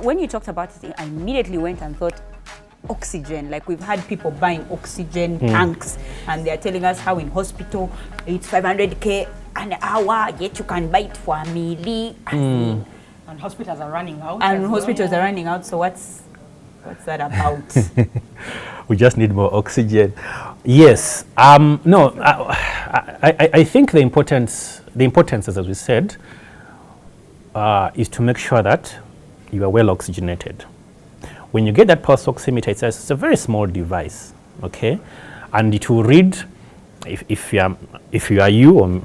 when you talked about it, I immediately went and thought, oxygen. Like, we've had people buying oxygen tanks, and they're telling us how in hospital it's 500k an hour, yet you can buy it for a milli. And hospitals are running out. So what's that about? We just need more oxygen. Yes. No. I think the importance, as we said, is to make sure that you are well oxygenated. When you get that pulse oximeter, it's a very small device, okay, and it will read. If you are you, or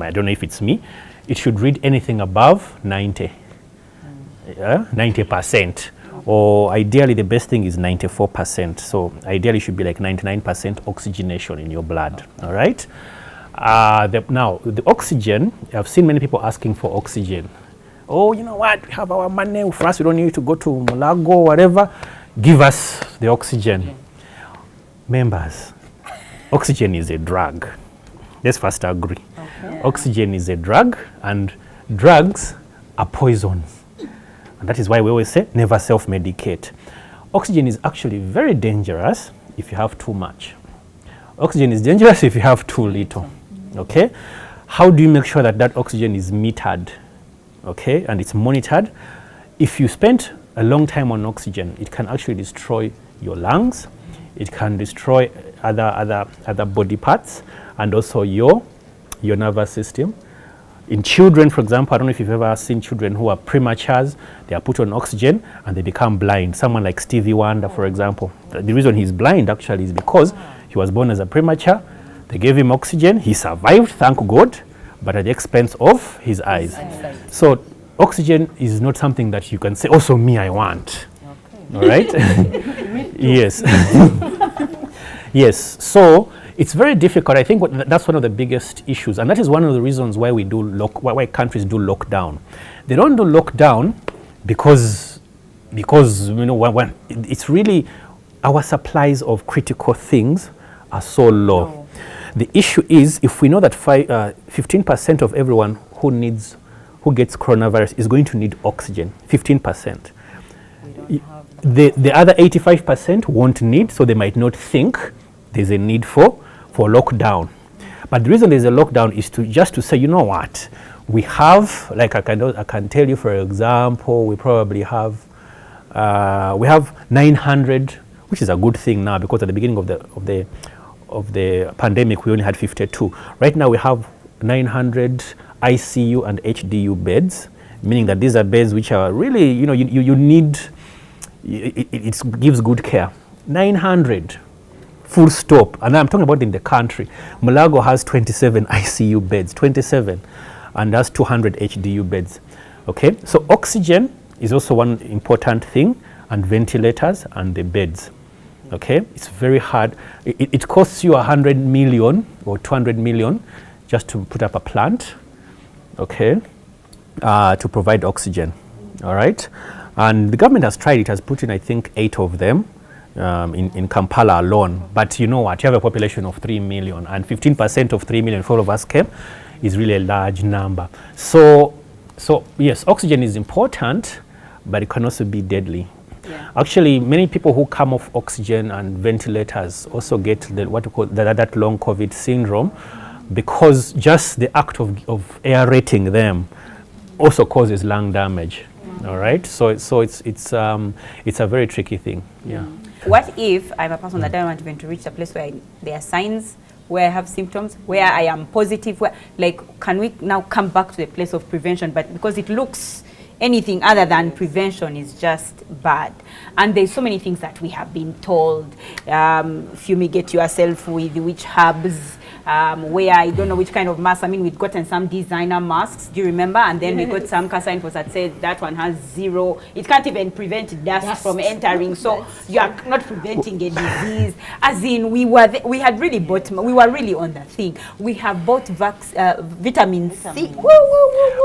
I don't know if it's me, it should read anything above 90%, or ideally the best thing is 94%. So ideally it should be like 99% oxygenation in your blood. All right. Now the oxygen, I've seen many people asking for oxygen. Oh, you know what? We have our money. For us, we don't need to go to Mulago, whatever. Give us the oxygen. Members, oxygen is a drug. Let's first agree. Okay. Oxygen is a drug, and drugs are poisons. And that is why we always say never self-medicate. Oxygen is actually very dangerous if you have too much. Oxygen is dangerous if you have too little. Okay? How do you make sure that that oxygen is metered? Okay, and it's monitored. If you spend a long time on oxygen, it can actually destroy your lungs. It can destroy other body parts, and also your nervous system. In children, for example, I don't know if you've ever seen children who are prematures. They are put on oxygen and they become blind. Someone like Stevie Wonder, for example. The reason he's blind actually is because he was born as a premature. They gave him oxygen. He survived, thank God, but at the expense of his eyes. So oxygen is not something that you can say, also me, I want. Okay. All right? Yes. Yes. So it's very difficult. I think that's one of the biggest issues, and that is one of the reasons why why countries do lockdown. They don't do lockdown because you know when it's really our supplies of critical things are so low. No. The issue is, if we know that 15% of everyone who gets coronavirus is going to need oxygen, 15%. The other 85% won't need, so they might not think there's a need for lockdown. But the reason there's a lockdown is just to say, you know what, we have, like I can tell you, for example, we probably have we have 900, which is a good thing now, because at the beginning of the pandemic we only had 52. Right now we have 900 ICU and HDU beds, meaning that these are beds which are really, you know, you need, it gives good care. 900, full stop. And I'm talking about in the country. Mulago has 27 ICU beds, 27, and has 200 HDU beds. Okay, so oxygen is also one important thing, and ventilators and the beds. Okay, it's very hard. It costs you 100 million or 200 million just to put up a plant, okay, to provide oxygen. All right, and the government has tried. It has put in, I think, 8 of them in Kampala alone. But you know what? You have a population of 3 million, and 15% of 3 million, if all of us came, is really a large number. So yes, oxygen is important, but it can also be deadly. Yeah. Actually, many people who come off oxygen and ventilators also get what we call that long COVID syndrome, because just the act of aerating them also causes lung damage. All right, so it's a very tricky thing. Yeah. What if I'm a person that doesn't want even to reach a place where there are signs, where I have symptoms, where I am positive? Can we now come back to the place of prevention? But because it looks anything other than prevention is just bad, and there's so many things that we have been told. Fumigate yourself with which herbs, where I don't know which kind of mask. I mean, we've gotten some designer masks, do you remember? And then we got some signposts that said that one has 0, it can't even prevent dust from entering, so you are not preventing a disease. As in, we were really on that thing. We have bought vitamin C.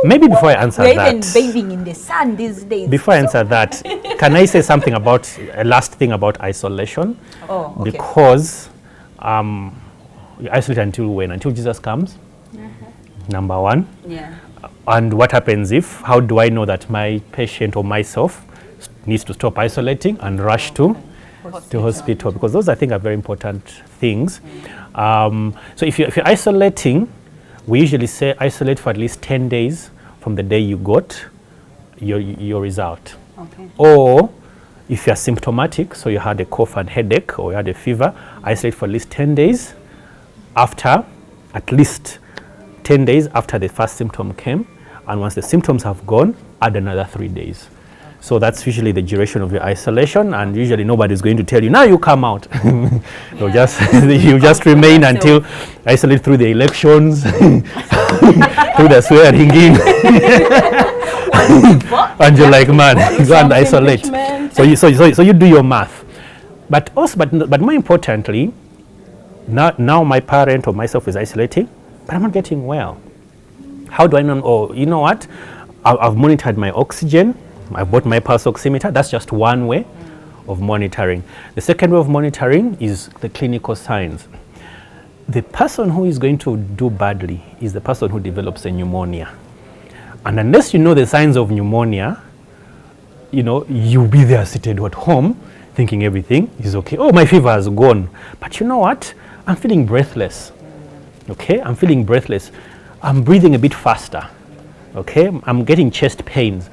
Maybe before I answer that, we're even bathing in the sun these days. Before I answer that, can I say something about a last thing about isolation? Oh, okay. Because you isolate until when? Until Jesus comes. Number one. Yeah. And what happens if? How do I know that my patient or myself needs to stop isolating and rush to hospital, because those I think are very important things. So if you're isolating, we usually say isolate for at least 10 days from the day you got your result. Okay. Or if you're symptomatic, so you had a cough and headache or you had a fever, isolate for at least 10 days after, at least 10 days after the first symptom came. And once the symptoms have gone, add another 3 days. So that's usually the duration of your isolation, and usually nobody's going to tell you, now you come out. you just remain until isolate through the elections, through the swearing in. And you're like, man, go and isolate. So you do your math. But more importantly, now my parent or myself is isolating, but I'm not getting well. How do I know? Oh, you know what? I've monitored my oxygen. I bought my pulse oximeter. That's just one way of monitoring. The second way of monitoring is the clinical signs. The person who is going to do badly is the person who develops a pneumonia. And unless you know the signs of pneumonia, you'll be there seated at home thinking everything is okay. Oh, my fever has gone. But you know what? I'm feeling breathless. Okay? I'm feeling breathless. I'm breathing a bit faster. Okay? I'm getting chest pains.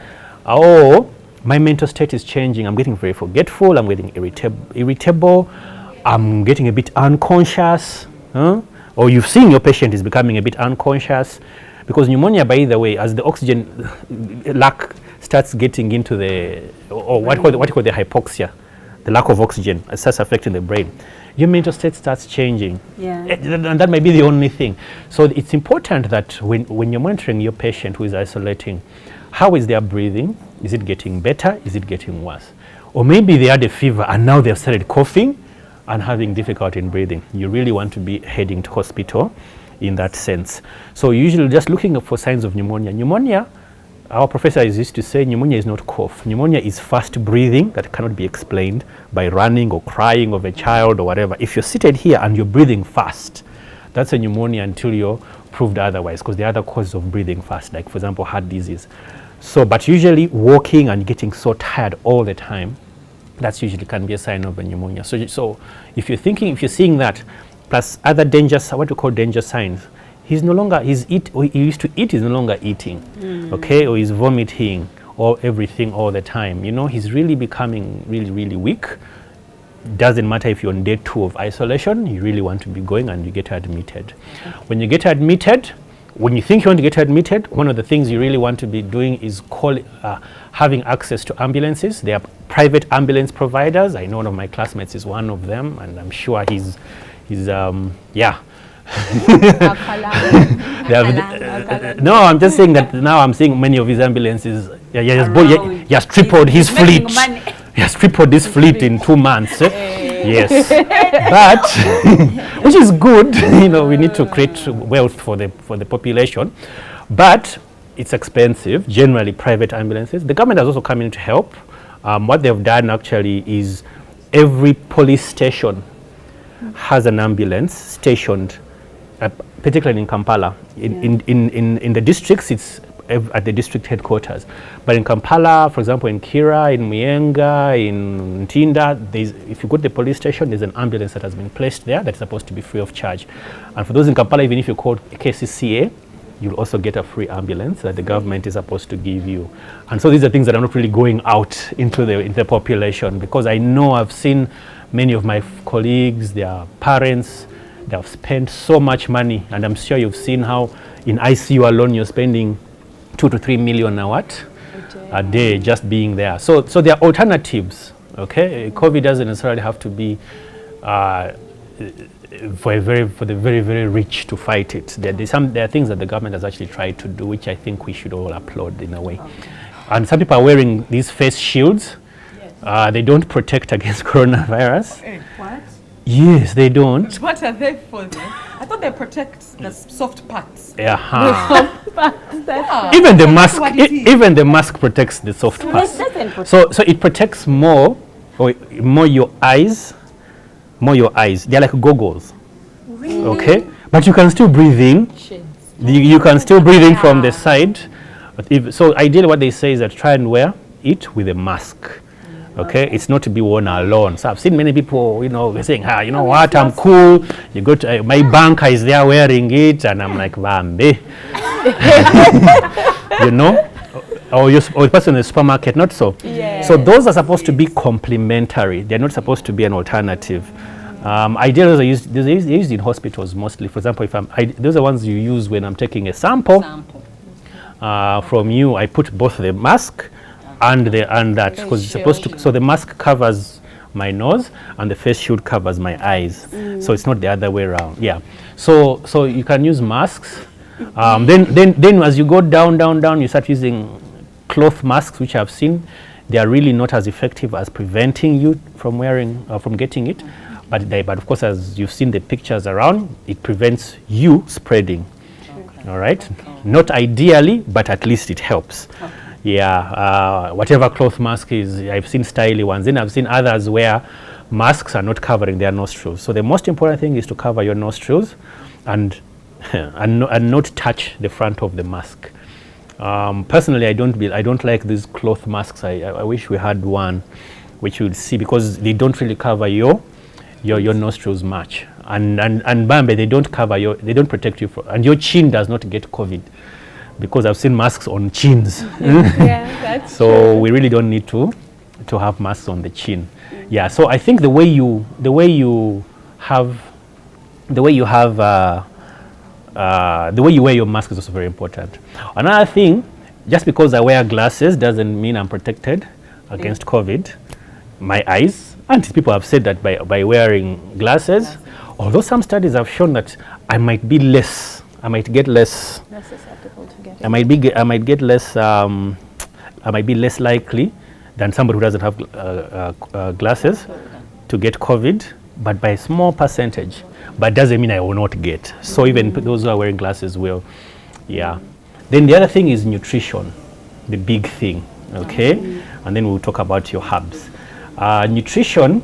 Oh, my mental state is changing. I'm getting very forgetful. I'm getting irritable. I'm getting a bit unconscious. Or you've seen your patient is becoming a bit unconscious. Because pneumonia, by the way, as the oxygen lack starts getting into what you call the hypoxia, the lack of oxygen, it starts affecting the brain, your mental state starts changing. Yeah. And that might be the only thing. So it's important that when you're monitoring your patient who is isolating, how is their breathing? Is it getting better? Is it getting worse? Or maybe they had a fever and now they've started coughing and having difficulty in breathing. You really want to be heading to hospital in that sense. So usually just looking for signs of pneumonia. Pneumonia, our professor used to say, pneumonia is not cough. Pneumonia is fast breathing that cannot be explained by running or crying of a child or whatever. If you're seated here and you're breathing fast, that's a pneumonia until you're proved otherwise, because the other causes of breathing fast, like for example heart disease. So, but usually walking and getting so tired all the time, that's usually can be a sign of a pneumonia. So if you're seeing that, plus other what we call danger signs, he used to eat, he's no longer eating, okay, or he's vomiting or everything all the time. He's really becoming really, really weak. Doesn't matter if you're on day 2 of isolation, you really want to be going and you get admitted. When you get admitted, when you think you want to get admitted, one of the things you really want to be doing is having access to ambulances. There are private ambulance providers. I know one of my classmates is one of them, and I'm sure he's yeah. No, I'm just saying that now I'm seeing many of his ambulances. He has tripled his fleet. He has tripled this fleet in 2 months. Yes, but which is good. We need to create wealth for the population, but it's expensive. Generally, private ambulances. The government has also come in to help. What they've done actually is every police station has an ambulance stationed, particularly in Kampala. In the districts, it's at the district headquarters. But in Kampala, for example, in Kira, in Muyenga, in Ntinda, if you go to the police station, there's an ambulance that has been placed there that's supposed to be free of charge. And for those in Kampala, even if you call KCCA, you'll also get a free ambulance that the government is supposed to give you. And so these are things that are not really going out into the population, because I know I've seen many of my colleagues, their parents, they have spent so much money, and I'm sure you've seen how in ICU alone you're spending 2 to 3 million a day just being there. So there are alternatives. Okay, COVID doesn't necessarily have to be for the very, very rich to fight it. There are things that the government has actually tried to do, which I think we should all applaud in a way. Okay. And some people are wearing these face shields. Yes. They don't protect against coronavirus. Okay. What? Yes, they don't. What are they for then? I thought they protect the soft parts. Yeah. Yeah. Even the mask, even the mask protects the soft parts. So it protects more your eyes. They're like goggles. Really? Okay, but you can still breathe in. You can still breathe in from the side. But so ideally, what they say is that try and wear it with a mask. Okay, it's not to be worn alone. So I've seen many people, saying, you know what, I'm cool. You go to my banker is there wearing it, and I'm like, Bambi. Or the person in the supermarket, not so. Yes. So those are supposed to be complementary. They're not supposed to be an alternative. Ideally, they're used in hospitals mostly. For example, those are ones you use when I'm taking a sample. From you. I put both the mask and that, because it's supposed to. So the mask covers my nose and the face shield covers my eyes. So it's not the other way around. Yeah. So you can use masks. Then as you go down, you start using cloth masks, which I've seen. They are really not as effective as preventing you from wearing from getting it. But of course, as you've seen the pictures around, it prevents you spreading. Okay. All right. Okay. Not ideally, but at least it helps. Okay. Yeah. Whatever cloth mask is, I've seen stylish ones. Then I've seen others where masks are not covering their nostrils. So the most important thing is to cover your nostrils, and not touch the front of the mask. Personally, I don't like these cloth masks. I wish we had one, which you would see, because they don't really cover your nostrils much, and Bambe, they don't protect you and your chin does not get COVID, because I've seen masks on chins. Yeah, that's so true. We really don't need to have masks on the chin. Yeah, so I think the way you wear your mask is also very important. Another thing, just because I wear glasses doesn't mean I'm protected against COVID. My eyes, and people have said that by wearing glasses, although some studies have shown that I might get less susceptible to get it. I might be less likely than somebody who doesn't have glasses to get COVID, but by a small percentage. But doesn't mean I will not get. So even those who are wearing glasses will. Yeah. Then the other thing is nutrition, the big thing. Okay. And then we'll talk about your herbs. Nutrition,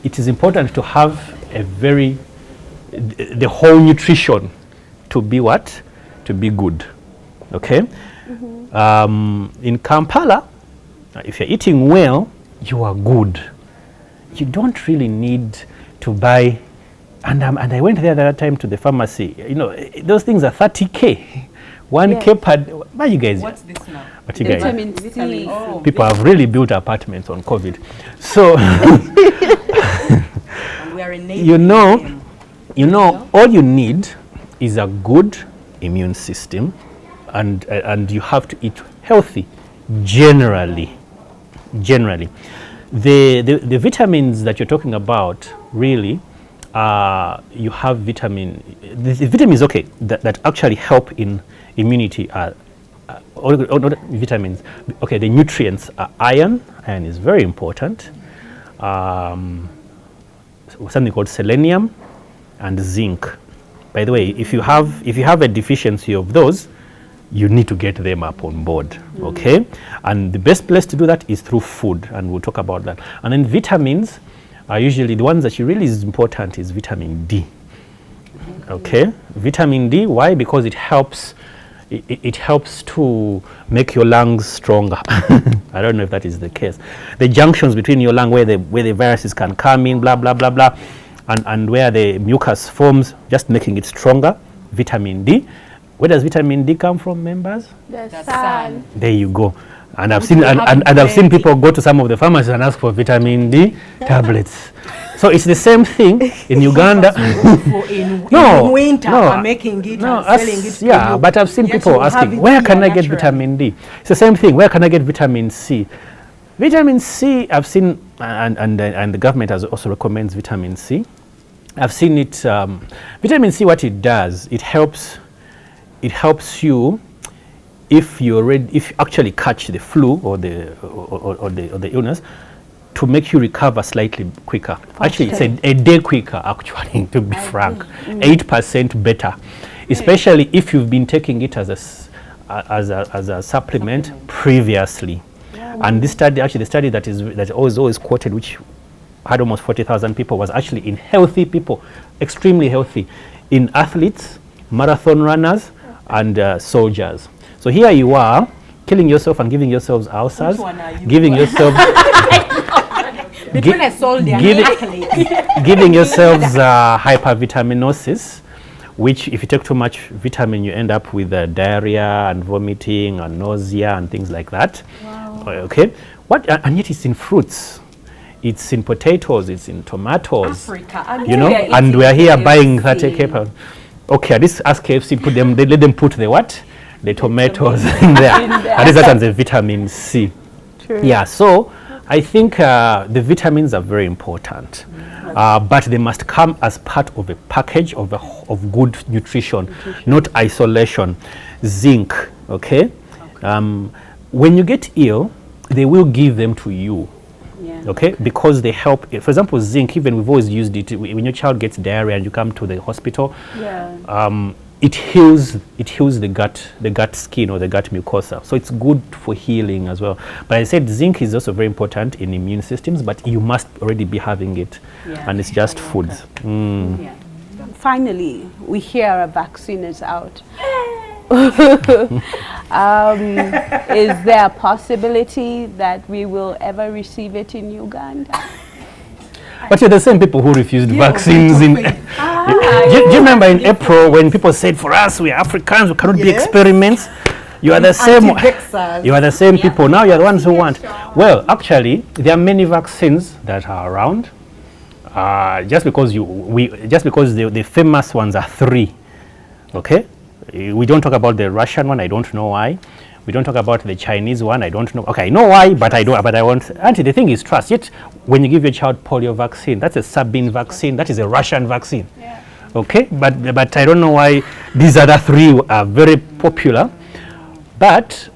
it is important to have the whole nutrition to be what? To be good. Okay? In Kampala, if you're eating well, you are good. You don't really need to buy, and I went there the other time to the pharmacy. Those things are 30K. 1K per. Why you guys? What's this now? What you guys? Vitamin C. Oh. People have really built apartments on COVID. So And we are in all you need is a good immune system, and you have to eat healthy. Generally, the vitamins that you're talking about, really, you have vitamin. The vitamins, okay, that actually help in immunity are not vitamins. Okay, the nutrients are iron. Iron is very important. Something called selenium and zinc. By the way, if you have a deficiency of those, you need to get them up on board. Okay, and the best place to do that is through food, and we'll talk about that. And then vitamins are usually the ones that really is important is vitamin D. Okay, vitamin D. Why? Because it helps to make your lungs stronger. I don't know if that is the case. The junctions between your lung where the viruses can come in, blah blah blah blah, and where the mucus forms, just making it stronger. Vitamin D. Where does vitamin D come from, members? The sun. There you go. And I've seen I've seen people go to some of the pharmacies and ask for vitamin D tablets. So it's the same thing in Uganda. in winter, are making it and selling it. Yeah, but I've seen people asking, where can I get vitamin D? It's the same thing. Where can I get vitamin C? Vitamin C, I've seen, and the government has also recommends vitamin C. I've seen it. Vitamin C, what it does, it helps you. If you actually catch the flu or the illness, to make you recover slightly quicker. Actually, it's a day quicker, actually, to be frank. 8% better, especially if you've been taking it as a supplement previously. And this study, actually, the study that is always quoted, which had almost 40,000 people, was actually in healthy people, extremely healthy, in athletes, marathon runners, and soldiers. So here you are, killing yourself and giving yourselves ulcers, Which one are you? giving yourselves Between a soldier and give an it- athlete. giving yourselves hypervitaminosis, which if you take too much vitamin, you end up with diarrhea and vomiting and nausea and things like that. Wow. Okay, and yet it's in fruits, it's in potatoes, it's in tomatoes. Africa. You know, We are and we are eating here buying KFC. 30 kp. Okay, at least ask KFC, they let them put the what? The tomatoes in there. At least that's the vitamin C. True. Yeah, so I think the vitamins are very important, but they must come as part of a package of good nutrition, not isolation. Zinc, okay? When you get ill, they will give them to you. Yeah. Okay, because they help. For example, zinc. Even we've always used it when your child gets diarrhea and you come to the hospital. Yeah. It heals the gut skin or the gut mucosa. So it's good for healing as well. But I said zinc is also very important in immune systems. But you must already be having it, Yeah. and it's just foods. Mm. Yeah. Finally, we hear a vaccine is out. Is there a possibility that we will ever receive it in Uganda? But you're the same people who refused vaccines in. Do you remember in April when people said, "For us, we are Africans, we cannot be Yes. experiments"? You are the same. Anti-vaxxers. You are the same people. Now you are the ones who want. Well, actually, there are many vaccines that are around. Just because the famous ones are 3. Okay, we don't talk about the Russian one. I don't know why. We don't talk about the Chinese one. I don't know. Okay, I know why, but I don't. But I want. Auntie, the thing is trust. Yet, when you give your child polio vaccine, that's a Sabin vaccine. That is a Russian vaccine. Yeah. Okay, but I don't know why these other 3 are very popular. But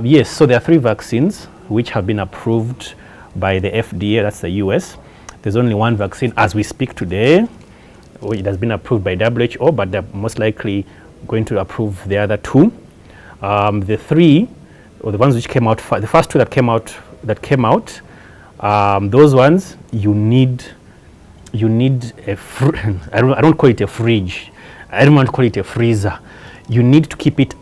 yes, so there are 3 vaccines which have been approved by the FDA. That's the US. There's only one vaccine as we speak today. It has been approved by WHO, but they're most likely going to approve the other 2. The 3, or the ones which came out, the first 2 that came out, those ones you need a I don't call it a fridge. I don't want to call it a freezer. You need to keep it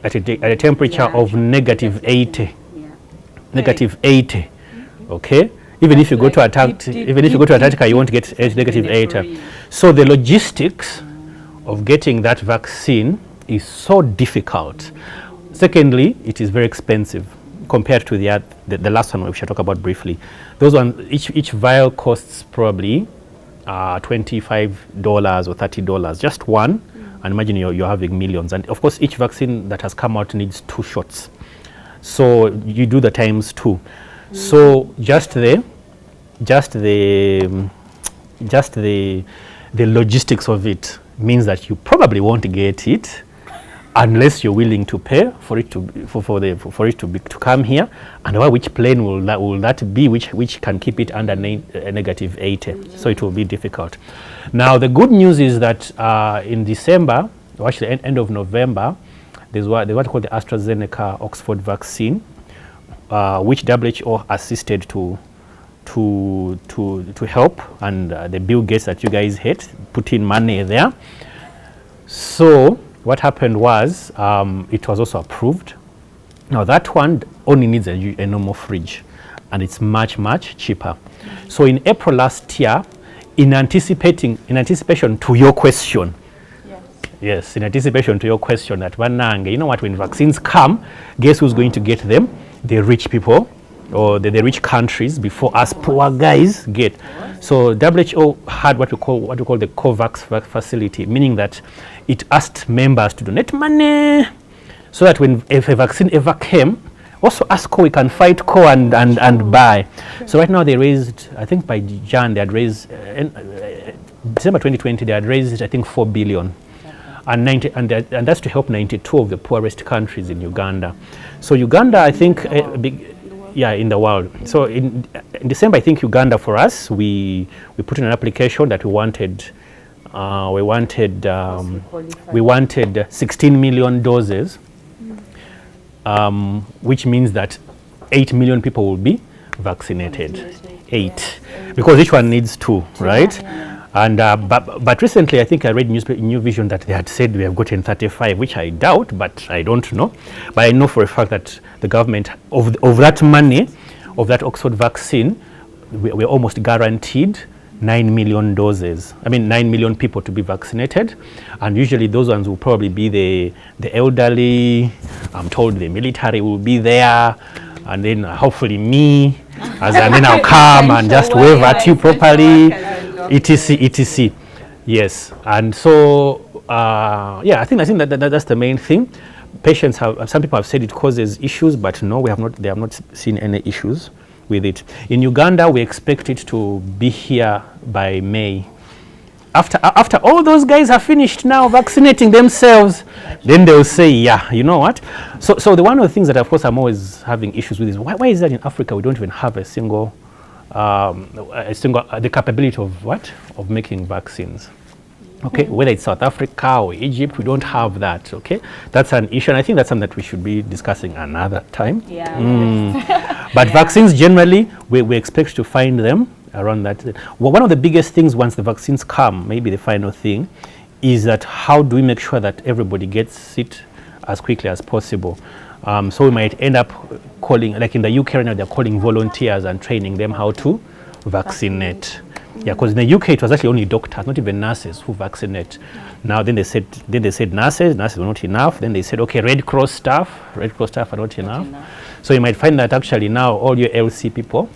at a temperature of negative 80. Yeah. Negative 80. Okay. Even if you go to Antarctica, you won't get negative 80. So the logistics of getting that vaccine is so difficult. Secondly, it is very expensive compared to the last one we shall talk about briefly. Those ones, each vial costs probably $25 or $30, just one. And imagine you're having millions. And of course, each vaccine that has come out needs 2 shots. So you do the times 2. So just the logistics of it means that you probably won't get it unless you're willing to pay for it to come here. And which plane will that be which can keep it under negative 80? So it will be difficult. Now the good news is that in December, or actually end of November, there's what called the AstraZeneca Oxford vaccine, which WHO assisted to help, and the Bill Gates that you guys hate put in money there. So what happened was it was also approved. Now that one only needs a normal fridge, and it's much cheaper. So in April last year, in anticipation to your question, yes, in anticipation to your question, that you know what, when vaccines come, guess who's going to get them? The rich people, or the rich countries, before us poor guys get. So WHO had what we call the COVAX facility, meaning that it asked members to donate money, so that if a vaccine ever came, also ask how we can fight CO and buy. So right now they raised, I think by Jan they had raised, December 2020 they had raised I think 4 billion. And that's to help 92 of the poorest countries in Uganda. So Uganda, I think, in the world. So in December, I think Uganda, for us, we put in an application that we wanted 16 million doses, which means that 8 million people will be vaccinated. 8, because each one needs 2, right? And but recently, I think I read New Vision that they had said we have gotten 35, which I doubt, but I don't know. But I know for a fact that the government of that money, of that Oxford vaccine, we're almost guaranteed 9 million doses. I mean, 9 million people to be vaccinated, and usually those ones will probably be the elderly. I'm told the military will be there, and then hopefully me, and then I'll come and just wave at you properly. etc. Yes, and so yeah, I think that's the main thing. Patients have, some people have said it causes issues, but no, they have not seen any issues with it. In Uganda, we expect it to be here by May. After all those guys have finished now vaccinating themselves, then they'll say, yeah, you know what? So one of the things that, of course, I'm always having issues with is why is that in Africa we don't even have a single the capability of making vaccines. Okay, whether it's South Africa or Egypt, we don't have that. Okay, that's an issue, and I think that's something that we should be discussing another time. Yeah. But vaccines generally, we expect to find them around that. Well, one of the biggest things once the vaccines come, maybe the final thing, is that how do we make sure that everybody gets it as quickly as possible? So we might end up calling, like in the UK right now, they're calling volunteers and training them how to vaccinate. Yeah, because in the UK it was actually only doctors, not even nurses, who vaccinate. Now then they said nurses were not enough. Then they said, okay, Red Cross staff are not enough. So you might find that actually now all your LC people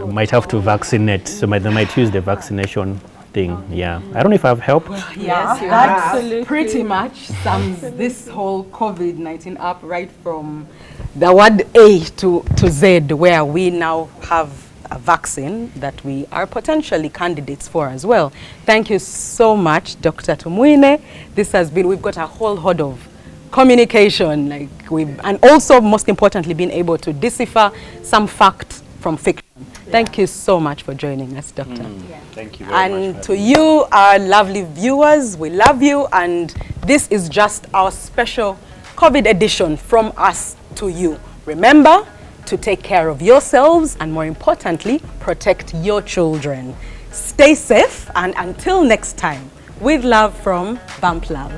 might have to vaccinate. So they might use the vaccination thing. Yeah, I don't know if I've helped. Yes, that pretty much sums this whole COVID-19 up, right from the word A to Z, where we now have a vaccine that we are potentially candidates for as well. Thank you so much, Dr. Tumwine. This has been, we've got a whole horde of communication, and also most importantly, being able to decipher some facts from fiction. Thank you so much for joining us, Doctor. Thank you very much. And to you, our lovely viewers, we love you, and this is just our special COVID edition from us to you. Remember to take care of yourselves and, more importantly, protect your children. Stay safe, and until next time, with love from Bump Love.